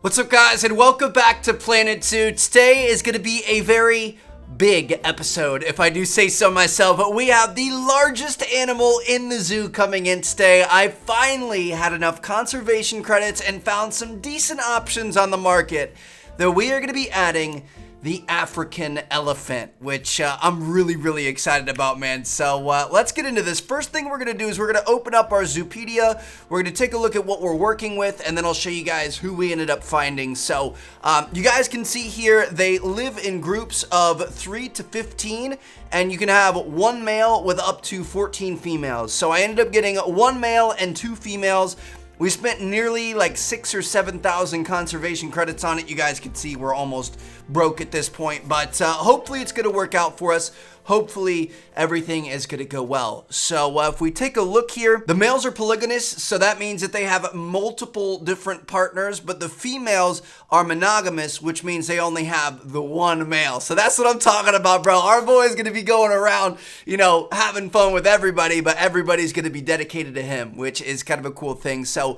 What's up, guys, and welcome back to Planet Zoo. Today is going to be a very big episode, if I do say so myself. But we have the largest animal in the zoo coming in today. I finally had enough conservation credits and found some decent options on the market that we are going to be adding the African elephant, which I'm really excited about, man. So let's get into this. First thing we're gonna do is we're gonna open up our Zoopedia. We're gonna take a look at what we're working with, and then I'll show you guys who we ended up finding. So you guys can see here, they live in groups of 3 to 15, and you can have one male with up to 14 females. So I ended up getting one male and 2 females. We spent nearly like 6,000 or 7,000 conservation credits on it. You guys can see we're almost broke at this point, but hopefully it's going to work out for us. Hopefully everything is going to go well. So if we take a look here, the males are polygamous, so that means that they have multiple different partners, but the females are monogamous, which means they only have the one male. So that's what I'm talking about, bro. Our boy is going to be going around, you know, having fun with everybody, but everybody's going to be dedicated to him, which is kind of a cool thing. So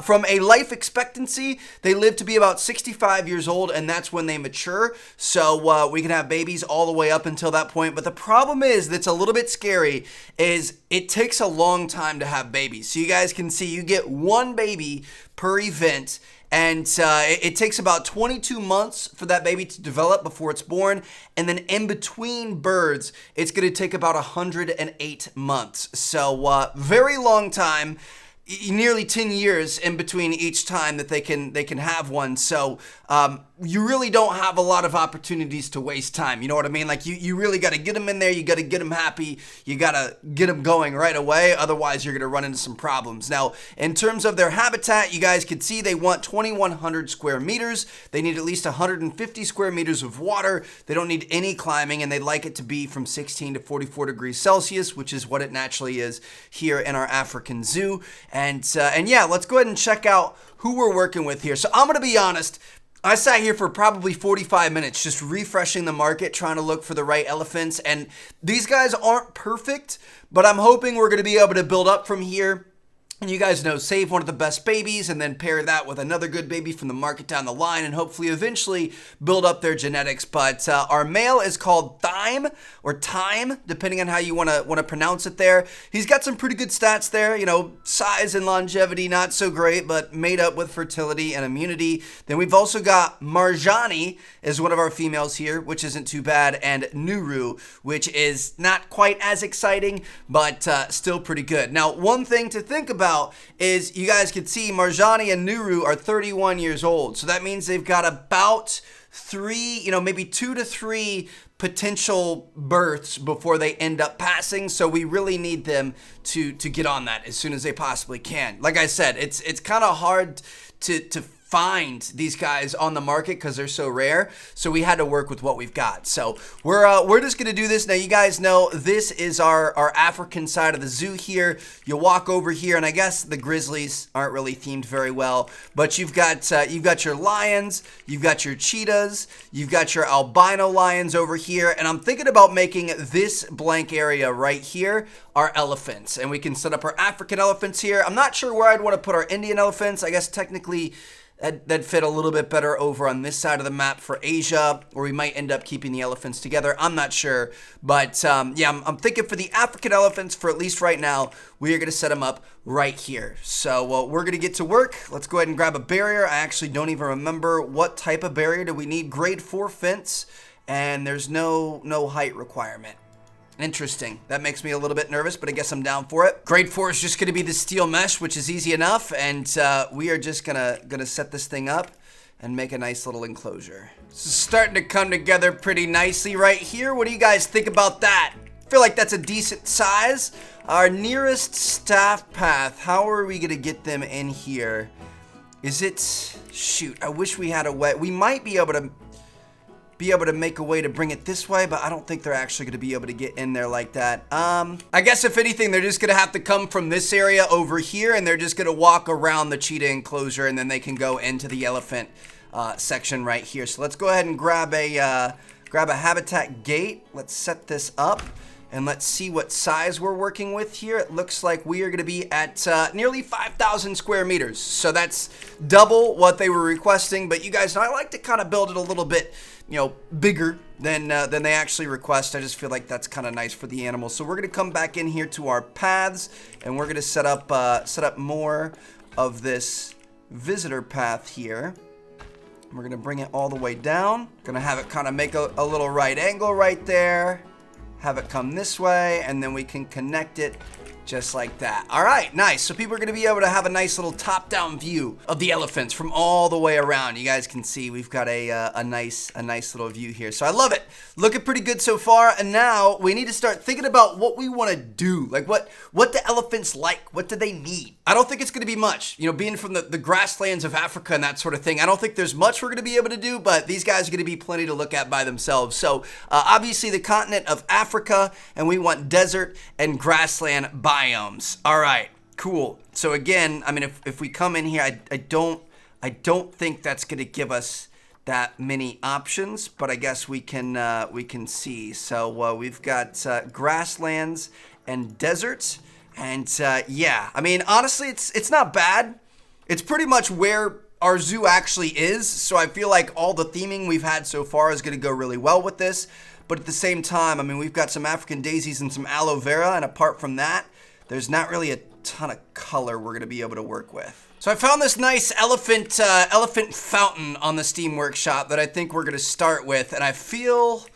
from a life expectancy, they live to be about 65 years old, and that's when they mature. So we can have babies all the way up until that point. But the problem is, that's a little bit scary, is it takes a long time to have babies. So you guys can see you get one baby per event, and it takes about 22 months for that baby to develop before it's born. And then in between births, it's going to take about 108 months. So very long time. Nearly 10 years in between each time that they can have one. So you really don't have a lot of opportunities to waste time. You know what I mean? Like you really got to get them in there. You got to get them happy. You got to get them going right away. Otherwise, you're going to run into some problems. Now, in terms of their habitat, you guys can see they want 2,100 square meters. They need at least 150 square meters of water. They don't need any climbing, and they'd like it to be from 16 to 44 degrees Celsius, which is what it naturally is here in our African zoo. And yeah, let's go ahead and check out who we're working with here. So I'm going to be honest, I sat here for probably 45 minutes just refreshing the market, trying to look for the right elephants. And these guys aren't perfect, but I'm hoping we're going to be able to build up from here. And you guys know, save one of the best babies and then pair that with another good baby from the market down the line, and hopefully eventually build up their genetics. But our male is called Thyme, or Time, depending on how you want to pronounce it there. He's got some pretty good stats there, you know, size and longevity, not so great, but made up with fertility and immunity. Then we've also got Marjani is one of our females here, which isn't too bad, and Nuru, which is not quite as exciting, but still pretty good. Now, one thing to think about is, you guys can see Marjani and Nuru are 31 years old. So that means they've got about 3, you know, maybe 2 to 3 potential births before they end up passing. So we really need them to get on that as soon as they possibly can. Like I said, it's kind of hard to find these guys on the market because they're so rare. So we had to work with what we've got. So we're just gonna do this. Now, you guys know this is our African side of the zoo here. You walk over here, and I guess the grizzlies aren't really themed very well, but you've got your lions, you've got your cheetahs, you've got your albino lions over here, and I'm thinking about making this blank area right here our elephants, and we can set up our African elephants here. I'm not sure where I'd want to put our Indian elephants. I guess technically that'd fit a little bit better over on this side of the map for Asia, or we might end up keeping the elephants together. I'm not sure. But yeah, I'm thinking for the African elephants, for at least right now, we are going to set them up right here. So we're going to get to work. Let's go ahead and grab a barrier. I actually don't even remember what type of barrier do we need. Grade 4 fence, and there's no height requirement. Interesting. That makes me a little bit nervous, but I guess I'm down for it. Grade 4 is just going to be the steel mesh, which is easy enough, and we are just gonna set this thing up and make a nice little enclosure. This is starting to come together pretty nicely right here. What do you guys think about that? I feel like that's a decent size. Our nearest staff path, how are we gonna get them in here? Is it, shoot, I wish we had a way. We might be able to make a way to bring it this way, but I don't think they're actually going to be able to get in there like that. I guess if anything, they're just going to have to come from this area over here, and they're just going to walk around the cheetah enclosure, and then they can go into the elephant section right here. So let's go ahead and grab a habitat gate. Let's set this up. And let's see what size we're working with here. It looks like we are going to be at nearly 5,000 square meters. So that's double what they were requesting. But you guys know I like to kind of build it a little bit, bigger than they actually request. I just feel like that's kind of nice for the animals. So we're going to come back in here to our paths, and we're going to set up more of this visitor path here. We're going to bring it all the way down. Going to have it kind of make a little right angle right there. Have it come this way, and then we can connect it just like that. All right, nice. So people are going to be able to have a nice little top-down view of the elephants from all the way around. You guys can see we've got a nice little view here. So I love it. Looking pretty good so far. And now we need to start thinking about what we want to do. Like what the elephants like. What do they need? I don't think it's going to be much. Being from the grasslands of Africa and that sort of thing, I don't think there's much we're going to be able to do, but these guys are going to be plenty to look at by themselves. So obviously the continent of Africa, and we want desert and grassland biomes. All right, cool. So again, I mean, if we come in here, I don't think that's going to give us that many options, but I guess we can see. So we've got grasslands and deserts. And yeah, I mean, honestly, it's not bad. It's pretty much where our zoo actually is. So I feel like all the theming we've had so far is going to go really well with this. But at the same time, I mean, we've got some African daisies and some aloe vera. And apart from that, there's not really a ton of color we're going to be able to work with. So I found this nice elephant fountain on the Steam Workshop that I think we're going to start with. And I feel,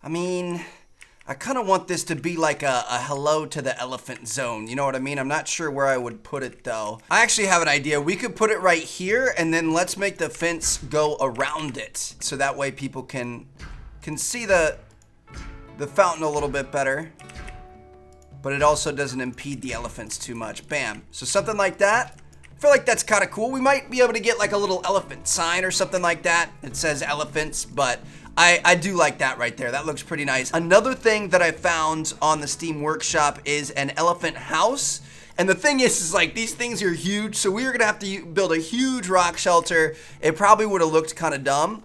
I kind of want this to be like a hello to the elephant zone. You know what I mean? I'm not sure where I would put it though. I actually have an idea. We could put it right here, and then let's make the fence go around it. So that way people can see the fountain a little bit better. But it also doesn't impede the elephants too much. Bam. So something like that. I feel like that's kind of cool. We might be able to get like a little elephant sign or something like that. It says elephants, but I do like that right there. That looks pretty nice. Another thing that I found on the Steam Workshop is an elephant house. And the thing is like these things are huge, so we are gonna have to build a huge rock shelter. It probably would have looked kind of dumb.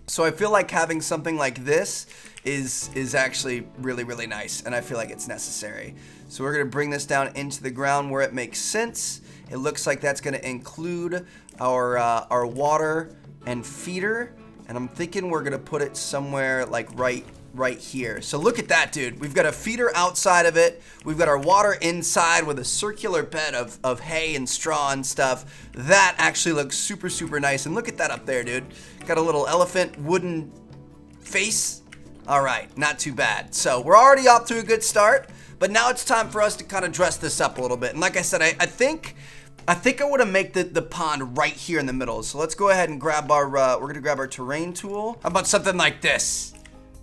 So I feel like having something like this is actually really, really nice, and I feel like it's necessary. So we're gonna bring this down into the ground where it makes sense. It looks like that's gonna include our water and feeder. And I'm thinking we're gonna put it somewhere like right here. So look at that, dude. We've got a feeder outside of it. We've got our water inside with a circular bed of hay and straw and stuff. That actually looks super, super nice. And look at that up there, dude. Got a little elephant wooden face. All right, not too bad. So we're already off to a good start, but now it's time for us to kind of dress this up a little bit. And like I said, I think I want to make the pond right here in the middle. So let's go ahead and grab our, we're going to grab our terrain tool. How about something like this?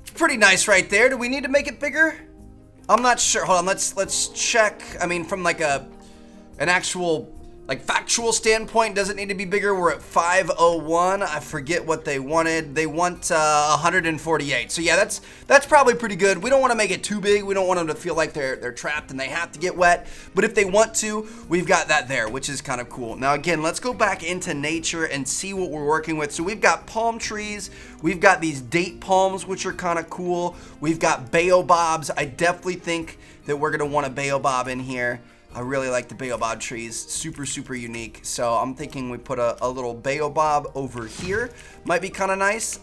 It's pretty nice right there. Do we need to make it bigger? I'm not sure. Hold on, let's check. I mean, from like an actual, like factual standpoint, does it need to be bigger? We're at 501. I forget what they wanted. They want 148. So yeah, that's probably pretty good. We don't want to make it too big. We don't want them to feel like they're trapped and they have to get wet. But if they want to, we've got that there, which is kind of cool. Now again, let's go back into nature and see what we're working with. So we've got palm trees. We've got these date palms, which are kind of cool. We've got baobabs. I definitely think that we're going to want a baobab in here. I really like the baobab trees, super, super unique. So I'm thinking we put a little baobab over here. Might be kind of nice.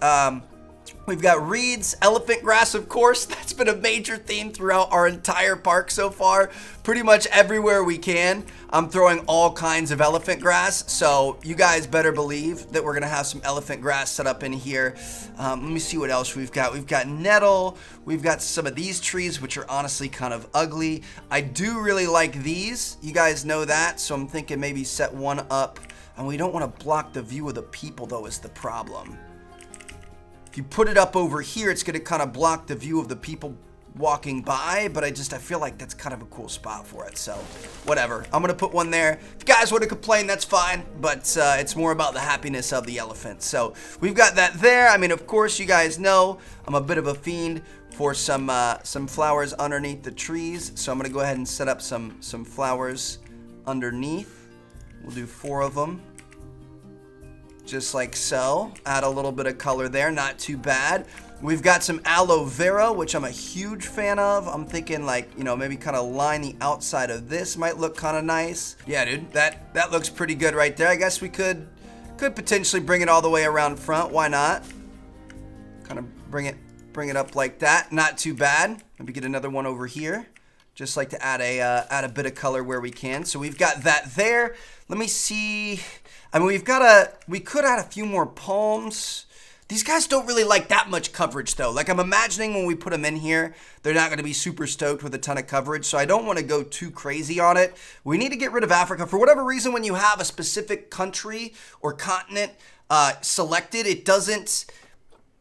We've got reeds, elephant grass, of course. That's been a major theme throughout our entire park so far. Pretty much everywhere we can, I'm throwing all kinds of elephant grass. So you guys better believe that we're gonna have some elephant grass set up in here. Let me see what else we've got. We've got nettle. We've got some of these trees, which are honestly kind of ugly. I do really like these. You guys know that. So I'm thinking maybe set one up. And we don't want to block the view of the people, though, is the problem. If you put it up over here, it's going to kind of block the view of the people walking by, but I feel like that's kind of a cool spot for it, so whatever. I'm going to put one there. If you guys want to complain, that's fine, but it's more about the happiness of the elephant. So we've got that there. I mean, of course, you guys know I'm a bit of a fiend for some flowers underneath the trees, so I'm going to go ahead and set up some flowers underneath. We'll do 4 of them. Just like so. Add a little bit of color there, not too bad. We've got some aloe vera, which I'm a huge fan of. I'm thinking like, you know, maybe kind of line the outside of this might look kind of nice. Yeah, dude, that looks pretty good right there. I guess we could potentially bring it all the way around front. Why not? Kind of bring it up like that. Not too bad. Maybe get another one over here. Just like to add a bit of color where we can. So we've got that there. Let me see. I mean, we could add a few more palms. These guys don't really like that much coverage though. Like I'm imagining when we put them in here, they're not going to be super stoked with a ton of coverage. So I don't want to go too crazy on it. We need to get rid of Africa. For whatever reason, when you have a specific country or continent selected, it doesn't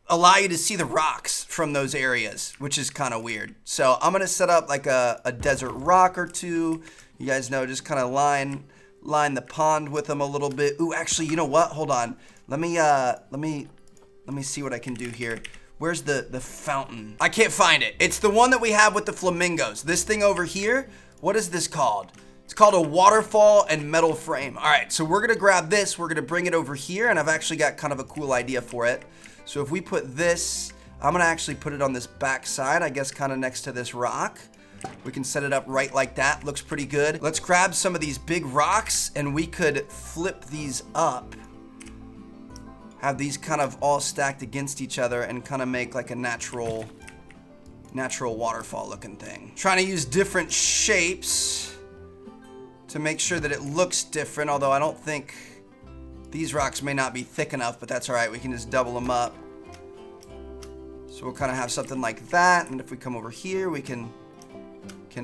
allow you to see the rocks from those areas, which is kind of weird. So I'm going to set up like a desert rock or two. You guys know, just kind of line the pond with them a little bit. Ooh, actually, you know what? Hold on. Let me see what I can do here. Where's the fountain? I can't find it. It's the one that we have with the flamingos. This thing over here, what is this called? It's called a waterfall and metal frame. All right, so we're gonna grab this. We're gonna bring it over here, and I've actually got kind of a cool idea for it. So if we put this, I'm gonna actually put it on this back side, I guess kind of next to this rock. We can set it up right like that. Looks pretty good. Let's grab some of these big rocks, and we could flip these up. Have these kind of all stacked against each other and kind of make like a natural waterfall looking thing. Trying to use different shapes to make sure that it looks different, although I don't think these rocks may not be thick enough, but that's all right. We can just double them up. So we'll kind of have something like that, and if we come over here, we can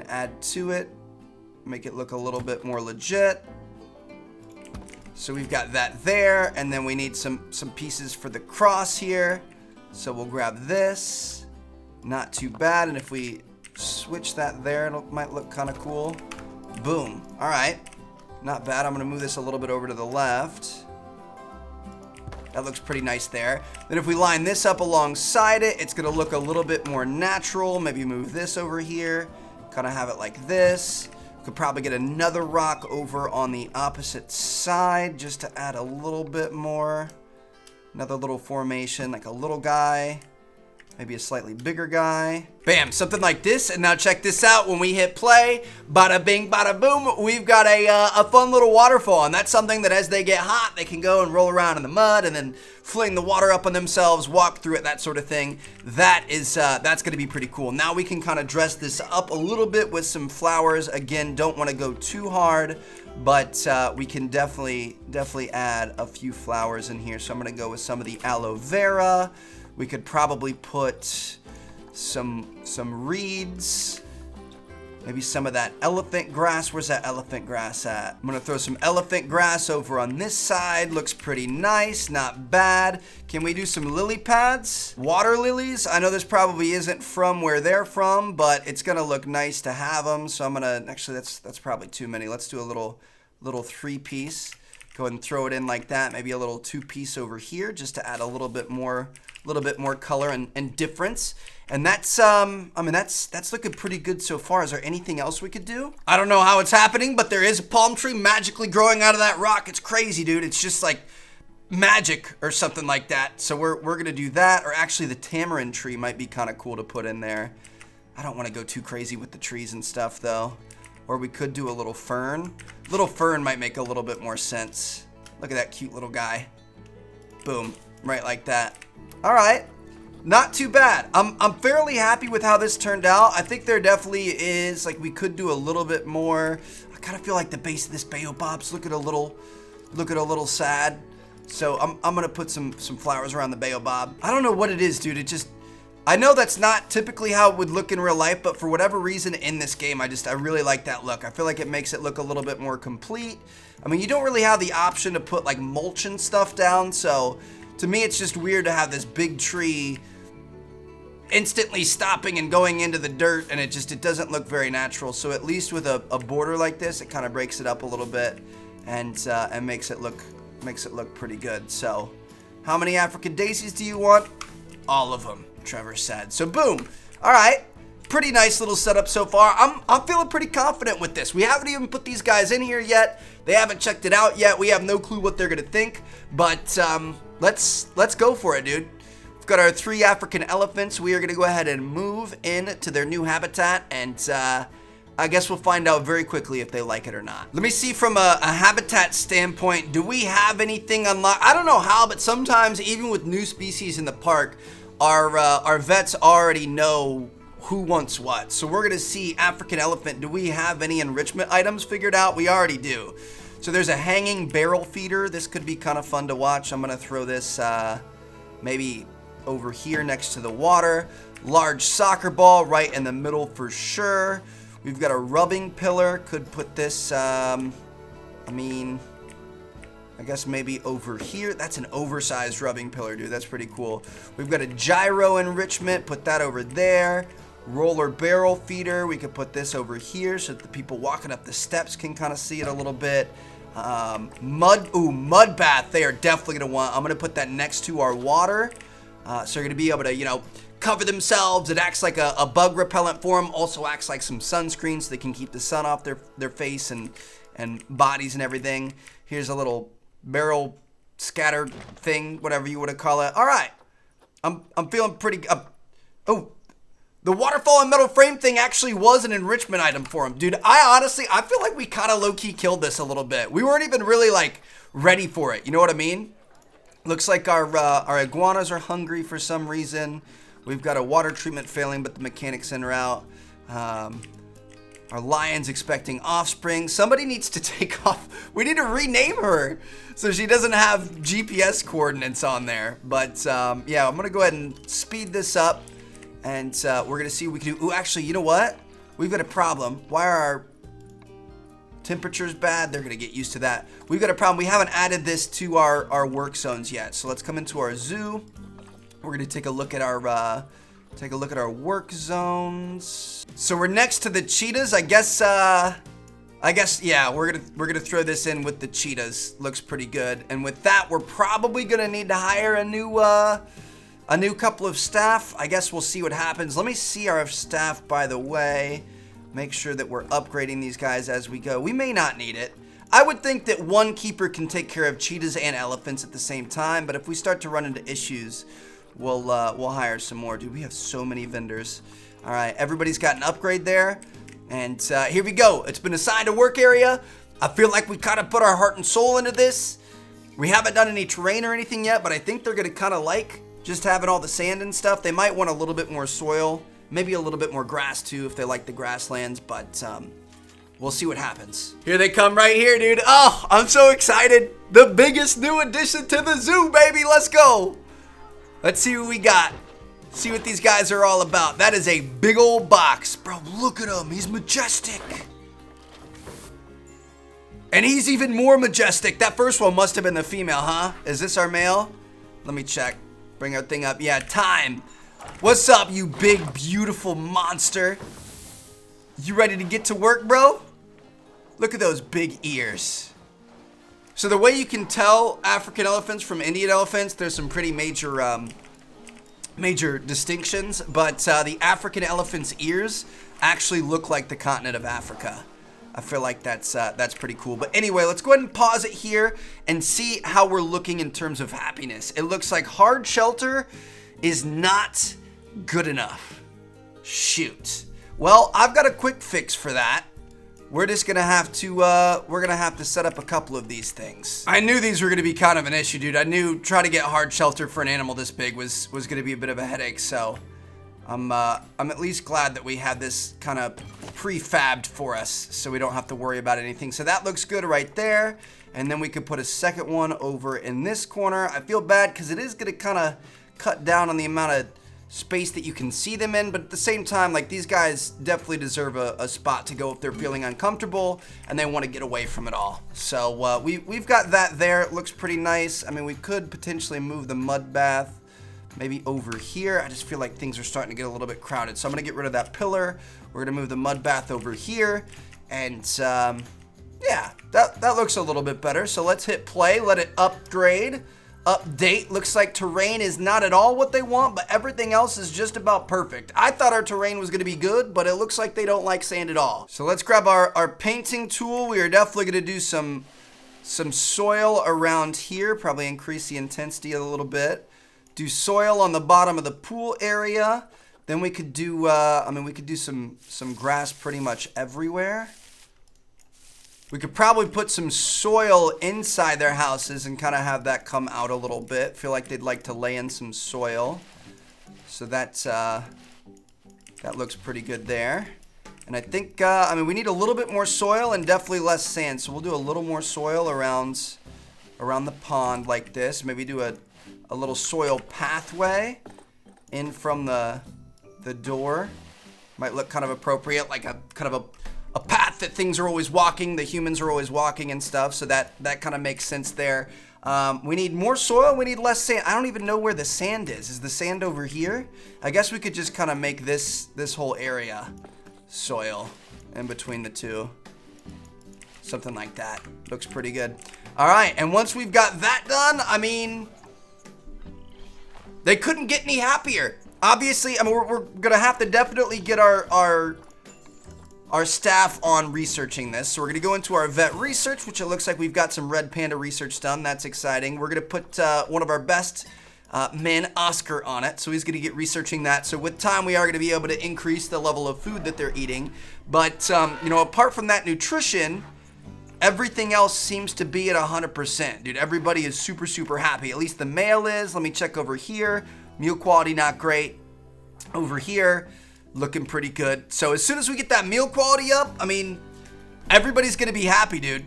add to it, make it look a little bit more legit. So we've got that there, and then we need some pieces for the cross here. So we'll grab this. Not too bad, and if we switch that there, it might look kind of cool. Boom. All right. Not bad. I'm going to move this a little bit over to the left. That looks pretty nice there. Then if we line this up alongside it, it's going to look a little bit more natural. Maybe move this over here. Kind of have it like this. Could probably get another rock over on the opposite side just to add a little bit more. Another little formation, like a little guy. Maybe a slightly bigger guy. Bam, something like this. And now check this out. When we hit play, bada bing, bada boom, we've got a fun little waterfall. And that's something that as they get hot, they can go and roll around in the mud and then fling the water up on themselves, walk through it, that sort of thing. That is, that's going to be pretty cool. Now we can kind of dress this up a little bit with some flowers. Again, don't want to go too hard, but we can definitely add a few flowers in here. So I'm going to go with some of the aloe vera. We could probably put some reeds, maybe some of that elephant grass. Where's that elephant grass at? I'm gonna throw some elephant grass over on this side. Looks pretty nice, not bad. Can we do some lily pads? Water lilies. I know this probably isn't from where they're from, but it's gonna look nice to have them. So I'm gonna, actually that's probably too many. Let's do a little 3-piece. Go ahead and throw it in like that. Maybe a little 2-piece over here just to add a little bit more color and difference. And that's, I mean, that's looking pretty good so far. Is there anything else we could do? I don't know how it's happening, but there is a palm tree magically growing out of that rock. It's crazy, dude. It's just like magic or something like that. So we're gonna do that. Or actually the tamarind tree might be kind of cool to put in there. I don't want to go too crazy with the trees and stuff though. Or we could do a little fern. Little fern might make a little bit more sense. Look at that cute little guy. Boom, right like that. All right, not too bad. I'm fairly happy with how this turned out. I think there definitely is, like, we could do a little bit more. I kind of feel like the base of this baobab's looking a little sad. So I'm gonna put some flowers around the baobab. I don't know what it is, dude. It just, I know that's not typically how it would look in real life, but for whatever reason in this game, I really like that look. I feel like it makes it look a little bit more complete. I mean, you don't really have the option to put like mulch and stuff down, so to me, it's just weird to have this big tree instantly stopping and going into the dirt, and it doesn't look very natural. So at least with a border like this, it kind of breaks it up a little bit and makes it look pretty good. So how many African daisies do you want? All of them, Trevor said. So boom. All right. Pretty nice little setup so far. I'm feeling pretty confident with this. We haven't even put these guys in here yet. They haven't checked it out yet. We have no clue what they're gonna think, but let's go for it, dude. We've got our 3 African elephants. We are going to go ahead and move into their new habitat, and I guess we'll find out very quickly if they like it or not. Let me see from a habitat standpoint, do we have anything unlocked? I don't know how, but sometimes even with new species in the park, our vets already know who wants what. So we're going to see African elephant. Do we have any enrichment items figured out? We already do. So there's a hanging barrel feeder. This could be kind of fun to watch. I'm going to throw this maybe over here next to the water. Large soccer ball right in the middle for sure. We've got a rubbing pillar. Could put this, I guess maybe over here. That's an oversized rubbing pillar, dude. That's pretty cool. We've got a gyro enrichment. Put that over there. Roller barrel feeder. We could put this over here so that the people walking up the steps can kind of see it a little bit. Mud bath. They are definitely going to want. I'm going to put that next to our water. So they're going to be able to, cover themselves. It acts like a bug repellent for them. Also acts like some sunscreen so they can keep the sun off their face and bodies and everything. Here's a little barrel scatter thing, whatever you want to call it. All right. I'm feeling pretty... the waterfall and metal frame thing actually was an enrichment item for him. Dude, I feel like we kind of low-key killed this a little bit. We weren't even really, ready for it. You know what I mean? Looks like our iguanas are hungry for some reason. We've got a water treatment failing, but the mechanic's en route. Our lion's expecting offspring. Somebody needs to take off. We need to rename her so she doesn't have GPS coordinates on there. But, yeah, I'm going to go ahead and speed this up. And we're going to see what we can do. Ooh, actually, you know what? We've got a problem. Why are our temperatures bad? They're going to get used to that. We've got a problem. We haven't added this to our work zones yet. So let's come into our zoo. We're going to take a look at our work zones. So we're next to the cheetahs. I guess yeah, we're gonna throw this in with the cheetahs. Looks pretty good. And with that, we're probably gonna need to hire a new couple of staff. I guess we'll see what happens. Let me see our staff, by the way. Make sure that we're upgrading these guys as we go. We may not need it. I would think that one keeper can take care of cheetahs and elephants at the same time, but if we start to run into issues, we'll hire some more. Dude, we have so many vendors. All right, everybody's got an upgrade there. And here we go. It's been assigned a work area. I feel like we kind of put our heart and soul into this. We haven't done any terrain or anything yet, but I think they're going to kind of like just having all the sand and stuff. They might want a little bit more soil, maybe a little bit more grass too if they like the grasslands, but we'll see what happens. Here they come right here, dude. Oh, I'm so excited. The biggest new addition to the zoo, baby. Let's go. Let's see what we got. See what these guys are all about. That is a big old box. Bro, look at him. He's majestic. And he's even more majestic. That first one must have been the female, huh? Is this our male? Let me check. Bring our thing up. Yeah, time. What's up, you big, beautiful monster? You ready to get to work, bro? Look at those big ears. So the way you can tell African elephants from Indian elephants, there's some pretty major distinctions, but the African elephant's ears actually look like the continent of Africa. I feel like that's pretty cool. But anyway, let's go ahead and pause it here and see how we're looking in terms of happiness. It looks like hard shelter is not good enough. Shoot. Well, I've got a quick fix for that. We're just gonna have to set up a couple of these things. I knew these were gonna be kind of an issue, dude. I knew trying to get hard shelter for an animal this big was gonna be a bit of a headache. So I'm at least glad that we had this kind of prefabbed for us, so we don't have to worry about anything. So that looks good right there. And then we could put a second one over in this corner. I feel bad because it is gonna kind of cut down on the amount of space that you can see them in, but at the same time, like, these guys definitely deserve a spot to go if they're feeling uncomfortable and they want to get away from it all. So we've got that there. It looks pretty nice. I mean, we could potentially move the mud bath maybe over here. I just feel like things are starting to get a little bit crowded, so I'm gonna get rid of that pillar. We're gonna move the mud bath over here, and yeah, that looks a little bit better. So let's hit play, let it upgrade. Update. Looks like terrain is not at all what they want, but everything else is just about perfect. I thought our terrain was going to be good, but it looks like they don't like sand at all. So let's grab our painting tool. We are definitely going to do some soil around here, probably increase the intensity a little bit. do soil on the bottom of the pool area. Then we could do, we could do some grass pretty much everywhere. We could probably put some soil inside their houses and kind of have that come out a little bit. Feel like they'd like to lay in some soil. So that's, that looks pretty good there. And I think, we need a little bit more soil and definitely less sand. So we'll do a little more soil around the pond like this. Maybe do a little soil pathway in from the door. Might look kind of appropriate, like a kind of a path that things are always walking, the humans are always walking and stuff. So that kind of makes sense there. We need more soil, we need less sand. I don't even know where the sand is. Is the sand over here? I guess we could just kind of make this whole area soil in between the two. Something like that. Looks pretty good. All right, and once we've got that done, I mean, they couldn't get any happier. Obviously, I mean, we're gonna have to definitely get our staff on researching this. So we're gonna go into our vet research, which it looks like we've got some red panda research done. That's exciting. We're gonna put one of our best men, Oscar, on it. So he's gonna get researching that. So with time, we are gonna be able to increase the level of food that they're eating. But, apart from that nutrition, everything else seems to be at 100%. Dude, everybody is super, super happy. At least the male is. Let me check over here. Meal quality, not great. Over here, looking pretty good. So as soon as we get that meal quality up, I mean, everybody's gonna be happy, dude.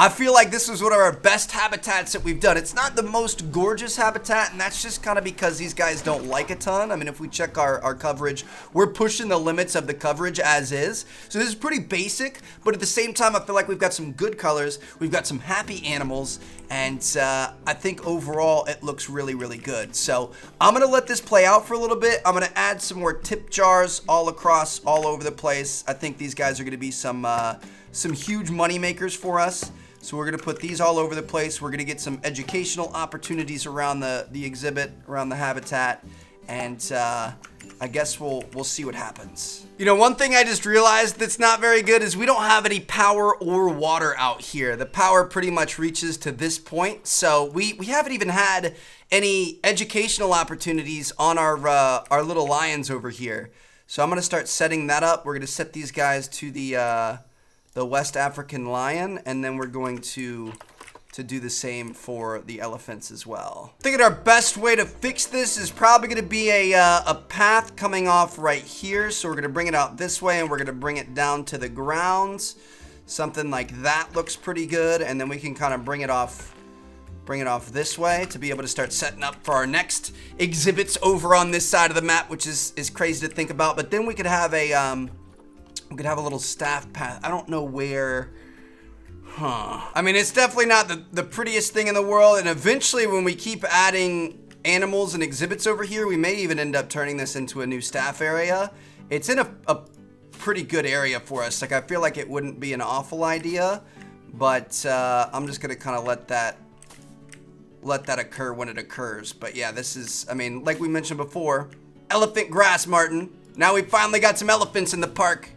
I feel like this is one of our best habitats that we've done. It's not the most gorgeous habitat, and that's just kind of because these guys don't like a ton. I mean, if we check our coverage, we're pushing the limits of the coverage as is. So this is pretty basic, but at the same time, I feel like we've got some good colors. We've got some happy animals, and I think overall it looks really, really good. So I'm gonna let this play out for a little bit. I'm gonna add some more tip jars all across, all over the place. I think these guys are gonna be some huge money makers for us. So we're gonna put these all over the place. We're gonna get some educational opportunities around the exhibit, around the habitat, and I guess we'll see what happens. You know, one thing I just realized that's not very good is we don't have any power or water out here. The power pretty much reaches to this point, so we haven't even had any educational opportunities on our little lions over here. So I'm gonna start setting that up. We're gonna set these guys to the West African lion, and then we're going to do the same for the elephants as well. I think our best way to fix this is probably going to be a path coming off right here. So we're going to bring it out this way, and we're going to bring it down to the grounds. Something like that looks pretty good, and then we can kind of bring it off this way to be able to start setting up for our next exhibits over on this side of the map, which is crazy to think about. But then we could have a little staff path. I don't know where. I mean, it's definitely not the prettiest thing in the world. And eventually, when we keep adding animals and exhibits over here, we may even end up turning this into a new staff area. It's in a pretty good area for us. Like, I feel like it wouldn't be an awful idea, but I'm just gonna kind of let that occur when it occurs. But yeah, this is, I mean, like we mentioned before, elephant grass, Martin. Now we finally got some elephants in the park.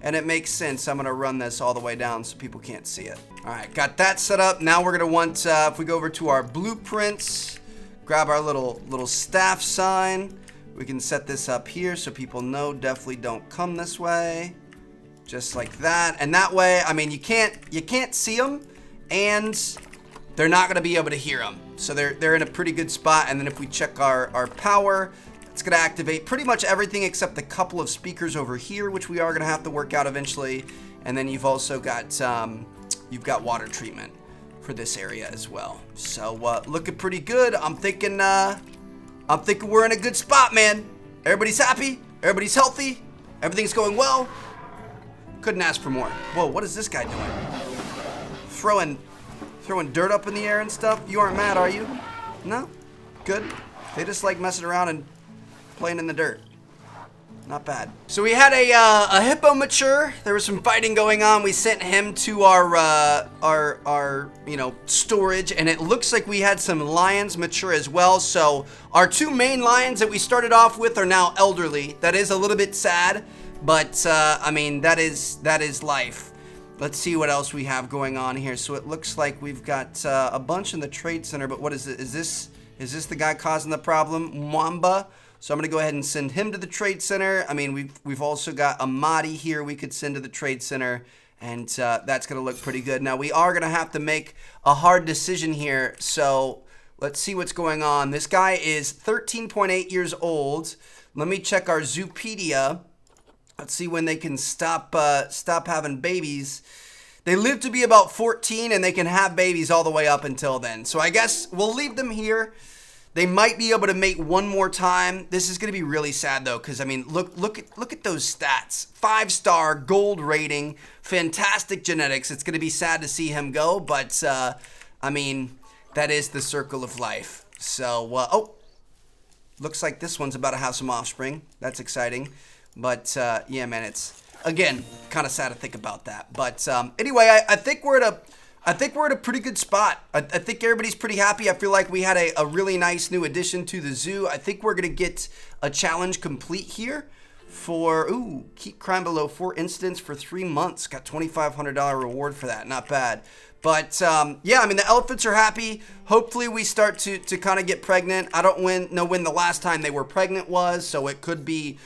And it makes sense. I'm gonna run this all the way down so people can't see it. All right, got that set up. Now we're gonna want, if we go over to our blueprints, grab our little staff sign. We can set this up here so people know definitely don't come this way. Just like that. And that way, I mean, you can't see them, and they're not gonna be able to hear them. So they're in a pretty good spot. And then if we check our power, it's gonna activate pretty much everything except a couple of speakers over here, which we are gonna have to work out eventually. And then you've also got water treatment for this area as well. So looking pretty good. I'm thinking we're in a good spot, man. Everybody's happy. Everybody's healthy. Everything's going well. Couldn't ask for more. Whoa, what is this guy doing? Throwing dirt up in the air and stuff. You aren't mad, are you? No? Good. They just like messing around and playing in the dirt. Not bad. So we had a hippo mature. There was some fighting going on. We sent him to our storage, and it looks like we had some lions mature as well. So our two main lions that we started off with are now elderly. That is a little bit sad, but I mean, that is life. Let's see what else we have going on here. So it looks like we've got a bunch in the trade center, but what is it? Is Is this the guy causing the problem? Mwamba. So I'm going to go ahead and send him to the trade center. I mean, we've also got Amadi here we could send to the trade center. And that's going to look pretty good. Now, we are going to have to make a hard decision here. So let's see what's going on. This guy is 13.8 years old. Let me check our Zoopedia. Let's see when they can stop having babies. They live to be about 14, and they can have babies all the way up until then. So I guess we'll leave them here. They might be able to mate one more time. This is going to be really sad, though, because, I mean, look at those stats. 5-star, gold rating, fantastic genetics. It's going to be sad to see him go, but, I mean, that is the circle of life. So, oh, looks like this one's about to have some offspring. That's exciting. But, yeah, man, it's, again, kind of sad to think about that. But, anyway, I think we're at a pretty good spot. I think everybody's pretty happy. I feel like we had a really nice new addition to the zoo. I think we're going to get a challenge complete here for, keep crime below 4 incidents for 3 months. Got $2,500 reward for that. Not bad. But, yeah, I mean, the elephants are happy. Hopefully we start to kind of get pregnant. I don't know when the last time they were pregnant was, so it could be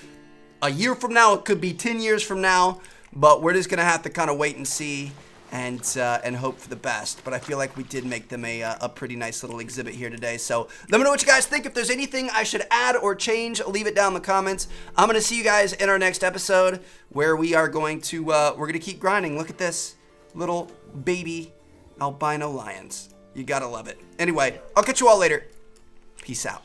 a year from now. It could be 10 years from now. But we're just going to have to kind of wait and see. And hope for the best. But I feel like we did make them a pretty nice little exhibit here today. So let me know what you guys think. If there's anything I should add or change, leave it down in the comments. I'm going to see you guys in our next episode where we are going to, we're going to keep grinding. Look at this little baby albino lions. You got to love it. Anyway, I'll catch you all later. Peace out.